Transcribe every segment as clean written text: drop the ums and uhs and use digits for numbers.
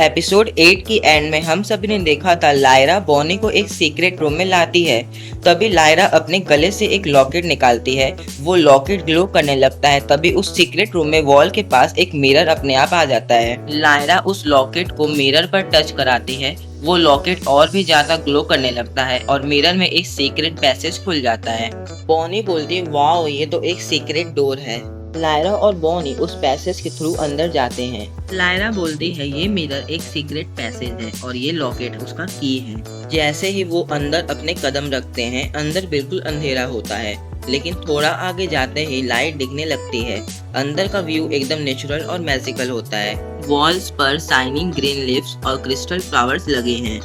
Episode 8 की and में हम सभी ने देखा था लायरा बॉनी को एक सीक्रेट रूम में लाती है। तभी लायरा अपने गले से एक लॉकेट निकालती है। वो लॉकेट ग्लो करने लगता है। तभी उस सीक्रेट रूम में वॉल के पास एक मिरर अपने आप आ जाता है। लायरा उस लॉकेट को मिरर पर टच कराती है। वो लॉकेट और भी ज्यादा ग्लो करने लगता है और मिरर में एक सीक्रेट पैसेज खुल जाता है। बॉनी बोलती है, वाओ, ये तो एक सीक्रेट डोर है। लायरा और बॉनी उस पैसेज के थ्रू अंदर जाते हैं। लायरा बोलती है, ये मिरर एक सीक्रेट पैसेज है और ये लॉकेट उसका की है। जैसे ही वो अंदर अपने कदम रखते हैं, अंदर बिल्कुल अंधेरा होता है, लेकिन थोड़ा आगे जाते ही लाइट दिखने लगती है। अंदर का व्यू एकदम नेचुरल और मैजिकल होता है। वॉल्स पर शाइनिंग ग्रीन लीव्स और क्रिस्टल फ्लावर्स लगे हैं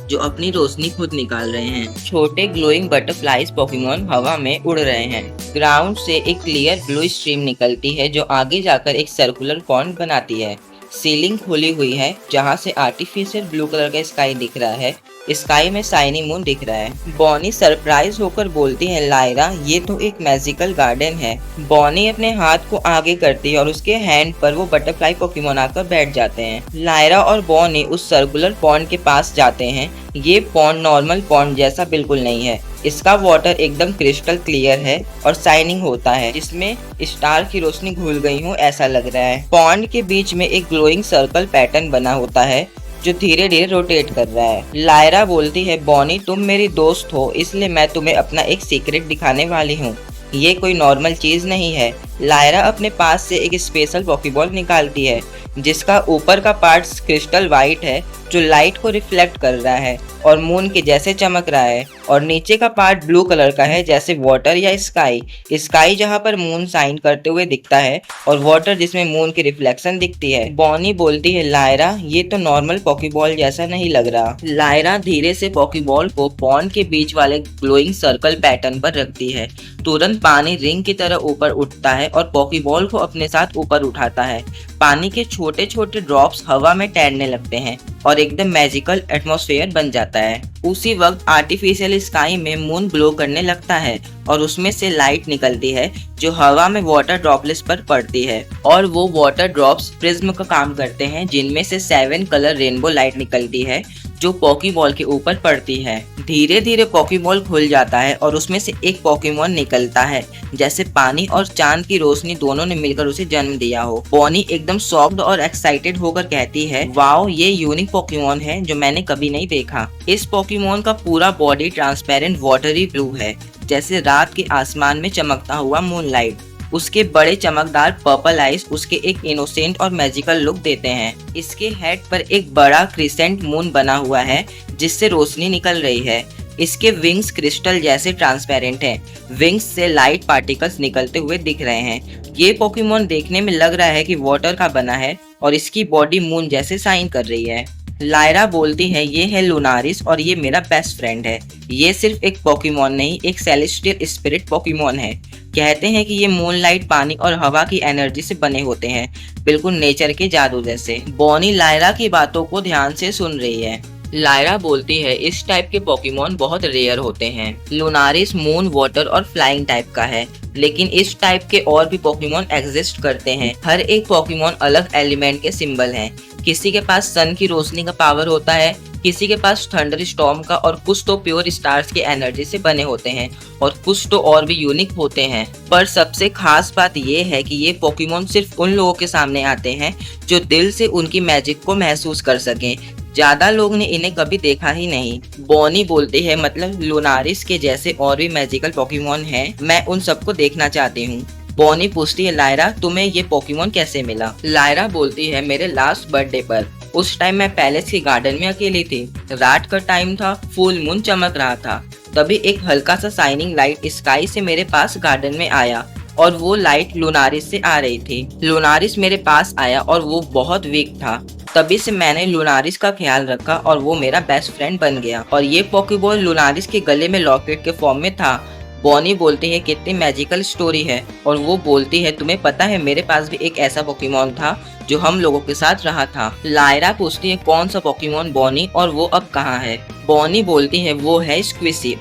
जो अपनी रोशनी खुद निकाल रहे हैं। छोटे ग्लोइंग बटरफ्लाइज पोकेमॉन हवा में उड़ रहे हैं। ग्राउंड से एक क्लियर ब्लू स्ट्रीम निकलती है जो आगे जाकर एक सर्कुलर पॉन्ड बनाती है। सीलिंग खुली हुई है जहां से आर्टिफिशियल ब्लू कलर का स्काई दिख रहा है। स्काई में शाइनी मून दिख रहा है। बॉनी सरप्राइज होकर बोलती है, लायरा, ये तो एक मैजिकल गार्डन है। बॉनी अपने हाथ को आगे करती है और उसके हैंड पर वो बटरफ्लाई पोकेमॉन आकर बैठ जाते हैं। लायरा और बॉनी उस सर्कुलर पॉन्ड के पास जाते हैं। ये पॉन्ड नॉर्मल पॉन्ड जैसा बिल्कुल नहीं है। इसका वाटर एकदम क्रिस्टल क्लियर है और शाइनिंग होता है, जिसमें स्टार की रोशनी घुल गई हो ऐसा लग रहा है। पॉन्ड के बीच में एक ग्लोइंग सर्कल पैटर्न बना होता है जो धीरे धीरे रोटेट कर रहा है। लायरा बोलती है, बॉनी, तुम मेरी दोस्त हो, इसलिए मैं तुम्हें अपना एक सीक्रेट दिखाने वाली हूँ। ये कोई नॉर्मल चीज नहीं है। लायरा अपने पास से एक स्पेशल पॉकीबॉल निकालती है जिसका ऊपर का पार्ट क्रिस्टल वाइट है जो लाइट को रिफ्लेक्ट कर रहा है और मून के जैसे चमक रहा है, और नीचे का पार्ट ब्लू कलर का है जैसे वाटर या स्काई। स्काई जहाँ पर मून शाइन करते हुए दिखता है और वाटर जिसमें मून की रिफ्लेक्शन दिखती है। बॉनी बोलती है, लायरा, ये तो नॉर्मल पॉकीबॉल जैसा नहीं लग रहा। लायरा धीरे से पॉकीबॉल को पॉन्ड के बीच वाले ग्लोइंग सर्कल पैटर्न पर रखती है। तुरंत पानी रिंग की तरह ऊपर उठता है और पॉकीबॉल को अपने साथ ऊपर उठाता है। पानी के छोटे छोटे ड्रॉप्स हवा में तैरने लगते हैं और एकदम मैजिकल एटमॉस्फेयर बन जाता है। उसी वक्त आर्टिफिशियल स्काई में मून ग्लो करने लगता है और उसमें से लाइट निकलती है जो हवा में वाटर ड्रॉपलेट्स पर पड़ती है, और वो वाटर ड्रॉप्स प्रिज्म का काम करते हैं जिनमें से 7 कलर रेनबो लाइट निकलती है जो पॉकीबॉल के ऊपर पड़ती है। धीरे धीरे पॉकीबॉल खुल जाता है और उसमें से एक पॉकीमॉन निकलता है जैसे पानी और चांद की रोशनी दोनों ने मिलकर उसे जन्म दिया हो। बॉनी एकदम शॉक्ड और एक्साइटेड होकर कहती है, वाओ, ये यूनिक पॉकीमॉन है जो मैंने कभी नहीं देखा। इस पॉकीमॉन का पूरा बॉडी ट्रांसपेरेंट वाटरी ब्लू है जैसे रात के आसमान में चमकता हुआ मूनलाइट। उसके बड़े चमकदार पर्पल आइज उसके एक इनोसेंट और मैजिकल लुक देते हैं। इसके हेड पर एक बड़ा क्रिसेंट मून बना हुआ है जिससे रोशनी निकल रही है। इसके विंग्स क्रिस्टल जैसे ट्रांसपेरेंट हैं। विंग्स से लाइट पार्टिकल्स निकलते हुए दिख रहे हैं। ये पोकेमॉन देखने में लग रहा है कि वाटर का बना है और इसकी बॉडी मून जैसे शाइन कर रही है। लायरा बोलती है, ये है लुनारिस और ये मेरा बेस्ट फ्रेंड है। ये सिर्फ एक पोकेमॉन नहीं, एक सेलेस्टियल स्पिरिट पोकेमॉन है। कहते हैं कि ये मूनलाइट, पानी और हवा की एनर्जी से बने होते हैं, बिल्कुल नेचर के जादू जैसे। बॉनी लायरा की बातों को ध्यान से सुन रही है। लायरा बोलती है, इस टाइप के पोकेमॉन बहुत रेयर होते हैं। लुनारिस मून, वाटर और फ्लाइंग टाइप का है, लेकिन इस टाइप के और भी पोकेमॉन एग्जिस्ट करते हैं। हर एक पोकेमॉन अलग एलिमेंट के सिंबल हैं। किसी के पास सन की रोशनी का पावर होता है, किसी के पास थंडर स्टॉर्म का, और कुछ तो प्योर स्टार्स की एनर्जी से बने होते हैं और कुछ तो और भी यूनिक होते हैं। पर सबसे खास बात ये है कि ये पोकेमॉन सिर्फ उन लोगों के सामने आते हैं जो दिल से उनकी मैजिक को महसूस कर सकें। ज्यादा लोग ने इन्हें कभी देखा ही नहीं। बॉनी बोलती है, मतलब लुनारिस के जैसे और भी मैजिकल पोकेमॉन हैं, मैं उन सबको देखना चाहती हूँ। बॉनी पूछती है, लायरा, तुम्हें ये पोकेमॉन कैसे मिला? लायरा बोलती है, मेरे लास्ट बर्थडे पर। उस टाइम मैं पैलेस के गार्डन में अकेली थी। रात का टाइम था, फुल मून चमक रहा था। तभी एक हल्का सा शाइनिंग लाइट स्काई से मेरे पास गार्डन में आया और वो लाइट लुनारिस से आ रही थी। लुनारिस मेरे पास आया और वो बहुत वीक था। तभी से मैंने लुनारिस का ख्याल रखा और वो मेरा बेस्ट फ्रेंड बन गया, और ये पोकेबॉल लुनारिस के गले में लॉकेट के फॉर्म में था। बॉनी बोलती है, कितनी मैजिकल स्टोरी है। और वो बोलती है, तुम्हें पता है मेरे पास भी एक ऐसा पोकेमॉन था जो हम लोगों के साथ रहा था। लायरा पूछती है, कौन सा पोकेमॉन बॉनी, और वो अब कहाँ है? बॉनी बोलती है, वो है स्क्विशी।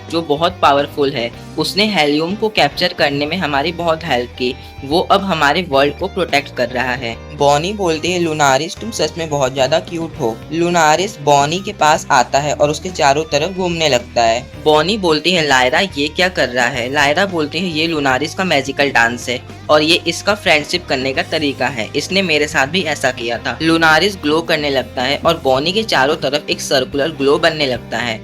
जो बहुत पावरफुल है। उसने हेलियम को कैप्चर करने में हमारी बहुत हेल्प की। वो अब हमारे वर्ल्ड को प्रोटेक्ट कर रहा है। बॉनी बोलती है, लूनारिस तुम सच में बहुत ज्यादा क्यूट हो। लूनारिस बॉनी के पास आता है और उसके चारों तरफ घूमने लगता है। बॉनी बोलती है, लायरा ये क्या कर रहा है। लायरा बोलती है, ये लूनारिस का मैजिकल डांस है और ये इसका फ्रेंडशिप करने का तरीका है। इसने मेरे साथ भी ऐसा किया था। लूनारिस ग्लो करने लगता है और बॉनी के चारों तरफ एक सर्कुलर ग्लो बनने लगता है।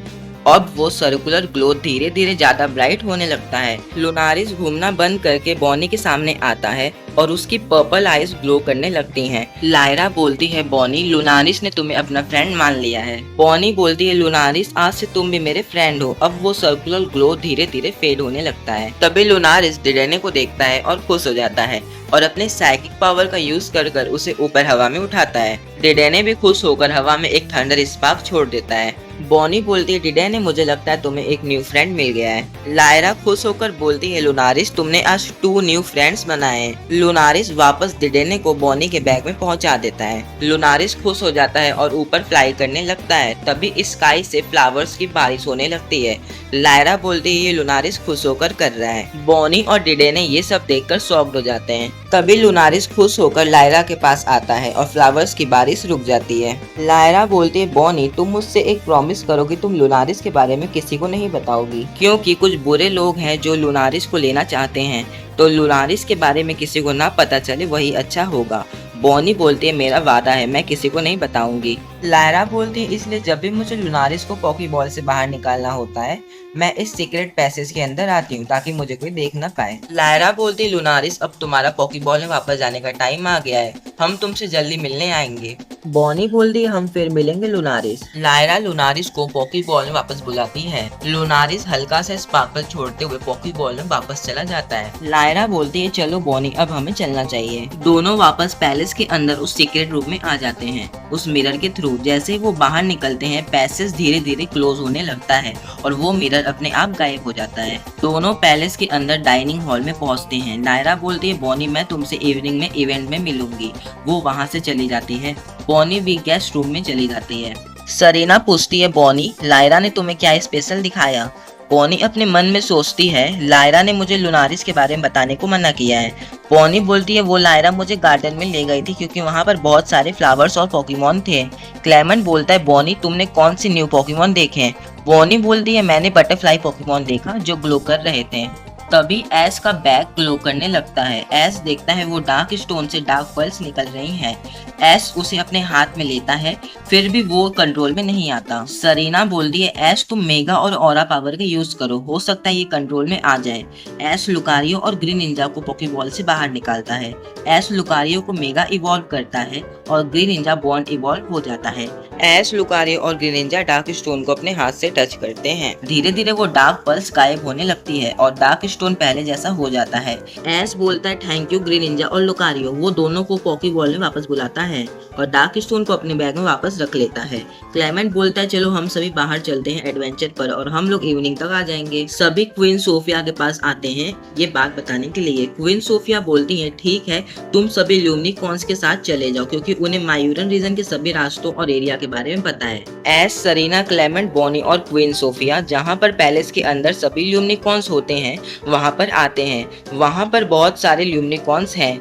अब वो सर्कुलर ग्लो धीरे धीरे ज्यादा ब्राइट होने लगता है। लूनारिस घूमना बंद करके बॉनी के सामने आता है और उसकी पर्पल आईज ग्लो करने लगती हैं। लायरा बोलती है, बॉनी लूनारिस ने तुम्हें अपना फ्रेंड मान लिया है। बॉनी बोलती है, लूनारिस आज से तुम भी मेरे फ्रेंड हो। अब वो सर्कुलर ग्लो धीरे धीरे फेड होने लगता है। तभी लूनारिस डिडेने को देखता है और खुश हो जाता है और अपने साइकिक पावर का यूज कर कर उसे ऊपर हवा में उठाता है। डिडेने भी खुश होकर हवा में एक थंडर स्पार्क छोड़ देता है। बॉनी बोलती है, डिडेने मुझे लगता है तुम्हें एक न्यू फ्रेंड मिल गया है। लायरा खुश होकर बोलती है, लूनारिस तुमने आज 2 न्यू फ्रेंड्स बनाए हैं। लूनारिस वापस डिडेने को बॉनी के बैग में पहुंचा देता है। लूनारिस खुश हो जाता है और ऊपर फ्लाई करने लगता है। तभी स्काई से फ्लावर्स की बारिश होने लगती है। लायरा बोलती है, ये लूनारिस खुश होकर कर रहा है। बॉनी और डिडेने ये सब देखकर शॉक्ड हो जाते हैं। तभी लूनारिस खुश होकर लायरा के पास आता है और फ्लावर्स की बारिश रुक जाती है। लायरा बोलती है, बॉनी तुम मुझसे एक प्रॉमिस करो कि तुम लूनारिस के बारे में किसी को नहीं बताओगी, क्योंकि कुछ बुरे लोग हैं जो लूनारिस को लेना चाहते हैं। तो लूनारिस के बारे में किसी को ना पता चले वही अच्छा होगा। बॉनी बोलती है, मेरा वादा है मैं किसी को नहीं बताऊंगी। लायरा बोलती है, इसलिए जब भी मुझे लूनारिस को पॉकीबॉल से बाहर निकालना होता है मैं इस सीक्रेट पैसेज के अंदर आती हूँ ताकि मुझे कोई देख ना पाए। लायरा बोलती है, लूनारिस अब तुम्हारा पॉकीबॉल में वापस जाने का टाइम आ गया है। हम तुमसे जल्दी मिलने आएंगे। बॉनी बोलती है, हम फिर मिलेंगे लूनारिस। लायरा लूनारिस को पॉकीबॉल में वापस बुलाती है। लूनारिस हल्का सा स्पार्कल छोड़ते हुए पॉकीबॉल में वापस चला जाता है। लायरा बोलती है, चलो बॉनी अब हमें चलना चाहिए। दोनों वापस पैलेस के अंदर उस सीक्रेट रूम में आ जाते हैं उस मिरर के थ्रू। जैसे ही वो बाहर निकलते हैं पैसेज धीरे धीरे क्लोज होने लगता है और वो मिरर अपने आप गायब हो जाता है। दोनों पैलेस के अंदर डाइनिंग हॉल में पहुंचते हैं। लायरा बोलती है, बॉनी मैं तुमसे इवनिंग में इवेंट में मिलूंगी। वो वहां से चली जाती है। बॉनी भी गेस्ट रूम में चली जाती है। सरीना पूछती है, बॉनी लायरा ने तुम्हें क्या स्पेशल दिखाया। बॉनी अपने मन में सोचती है, लायरा ने मुझे लूनारिस के बारे में बताने को मना किया है। बॉनी बोलती है, वो लायरा मुझे गार्डन में ले गई थी क्योंकि वहाँ पर बहुत सारे फ्लावर्स और पोकेमॉन थे। क्लेमेंट बोलता है, बॉनी तुमने कौन से न्यू पोकेमॉन देखे हैं। बॉनी बोलती है, मैंने बटरफ्लाई पोकेमॉन देखा जो ग्लो कर रहे थे। तभी ऐश का बैग ग्लो करने लगता है। ऐश देखता है वो डार्क स्टोन से डार्क पर्ल्स निकल रही हैं। ऐश उसे अपने हाथ में लेता है फिर भी वो कंट्रोल में नहीं आता। सरीना बोलती है, ऐश तुम मेगा और ऑरा पावर का यूज करो, हो सकता है ये कंट्रोल में आ जाए। ऐश लुकारियो और ग्रीन निंजा को पोकेबॉल से बाहर निकालता है। ऐश लुकारियो को मेगा इवॉल्व करता है और ग्रीन निंजा बॉन्ड इवॉल्व हो जाता है। ऐश लुकारियो और ग्रीन निंजा डार्क स्टोन को अपने हाथ से टच करते हैं। धीरे धीरे वो डार्क पर्ल्स गायब होने लगती है और डार्क स्टोन पहले जैसा हो जाता है। ऐश बोलता है, थैंक यू ग्रीन निंजा और लुकारियो। वो दोनों को पोकेबॉल में वापस बुलाता है और डार्क स्टोन को अपने बैग में वापस रख लेता है। क्लेमेंट बोलता है, चलो हम सभी बाहर चलते हैं एडवेंचर पर और हम लोग इवनिंग तक आ जाएंगे। सभी क्वीन सोफिया के पास आते हैं ये बात बताने के लिए। क्वीन सोफिया बोलती है, ठीक है तुम सभी ल्यूमिनिकॉर्न्स के साथ चले जाओ क्योंकि उन्हें मायूरन रीजन के सभी रास्तों और एरिया के बारे में पता है। ऐश, सरीना, क्लेमेंट, बॉनी और क्वीन सोफिया जहाँ पर पैलेस के अंदर सभी ल्यूमिनिकॉर्न्स होते हैं वहाँ पर आते हैं। वहाँ पर बहुत सारे ल्यूमिनिकॉर्न्स हैं।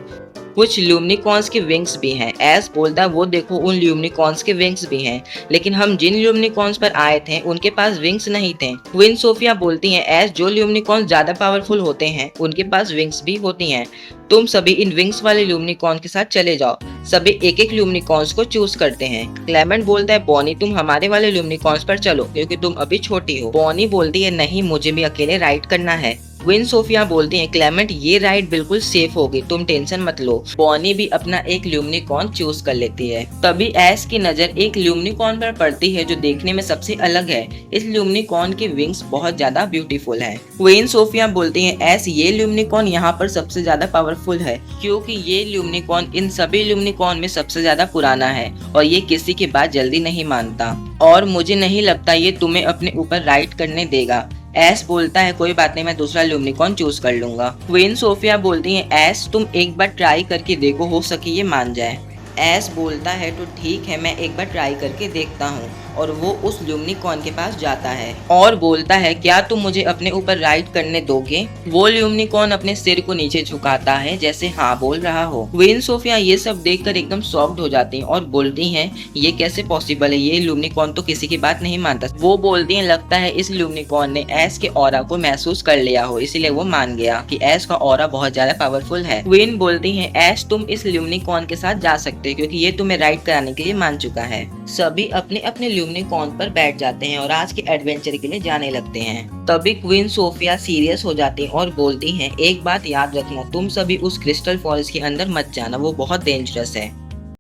कुछ ल्यूमिनिकॉर्न्स के विंग्स भी हैं। ऐश बोलता है, वो देखो उन ल्यूमिनिकॉर्न्स के विंग्स भी हैं, लेकिन हम जिन ल्यूमिनिकॉर्न्स पर आए थे उनके पास विंग्स नहीं थे। क्वीन सोफिया बोलती हैं, ऐश जो ल्यूमिनिकॉर्न्स ज्यादा पावरफुल होते हैं उनके पास विंग्स भी होती हैं। तुम सभी इन विंग्स वाले ल्यूमिनिकॉर्न के साथ चले जाओ। सभी एक एक ल्यूमिनिकॉर्न्स को चूज करते हैं। क्लेमेंट बोलता है, बॉनी तुम हमारे वाले ल्यूमिनिकॉर्न्स पर चलो क्योंकि तुम अभी छोटी हो। बॉनी बोलती है, नहीं मुझे भी अकेले राइड करना है। क्वीन सोफिया बोलती है, क्लेमेंट ये राइड बिल्कुल सेफ होगी, तुम टेंशन मत लो। बॉनी भी अपना एक ल्यूमिनिकॉर्न चूज कर लेती है। तभी ऐश की नजर एक ल्यूमिनिकॉर्न पर पड़ती है जो देखने में सबसे अलग है। इस ल्यूमिनिकॉर्न के विंग्स बहुत ज्यादा ब्यूटीफुल हैं। क्वीन सोफिया बोलती है, ऐश ये ल्यूमिनिकॉर्न यहाँ पर सबसे ज्यादा पावरफुल है क्योंकि ये ल्यूमिनिकॉर्न इन सभी ल्यूमिनिकॉर्न में सबसे ज्यादा पुराना है और ये किसी की बात जल्दी नहीं मानता और मुझे नहीं लगता ये तुम्हें अपने ऊपर राइड करने देगा। ऐश बोलता है, कोई बात नहीं मैं दूसरा ल्यूमिनिकॉर्न चूज कर लूंगा। क्वीन सोफिया बोलती है, ऐश तुम एक बार ट्राई करके देखो, हो सके ये मान जाए। ऐश बोलता है, तो ठीक है मैं एक बार ट्राई करके देखता हूँ। और वो उस ल्यूमिनिकॉर्न के पास जाता है और बोलता है, क्या तुम मुझे अपने ऊपर राइड करने दोगे? वो ल्यूमिनिकॉर्न अपने सिर को नीचे झुकाता है जैसे हाँ बोल रहा हो। क्वीन सोफिया ये सब देखकर एकदम शॉक्ड हो जाती हैं और बोलती हैं, ये कैसे पॉसिबल है, ये ल्यूमिनिकॉर्न तो किसी की बात नहीं मानता। वो बोलती हैं, लगता है इस ल्यूमिनिकॉर्न ने ऐश के ऑरा को महसूस कर लिया हो, इसीलिए वो मान गया कि ऐश का ऑरा बहुत ज्यादा पावरफुल है। क्वीन बोलती हैं, ऐश तुम इस ल्यूमिनिकॉर्न के साथ जा सकते हो क्योंकि ये तुम्हें राइड कराने के लिए मान चुका है। सभी अपने अपने ल्यूमिनिकॉर्न पर बैठ जाते हैं और आज के एडवेंचर के लिए जाने लगते हैं। तभी क्वीन सोफिया सीरियस हो जाती है और बोलती हैं, एक बात याद रखना, तुम सभी उस क्रिस्टल फॉरेस्ट के अंदर मत जाना, वो बहुत डेंजरस है।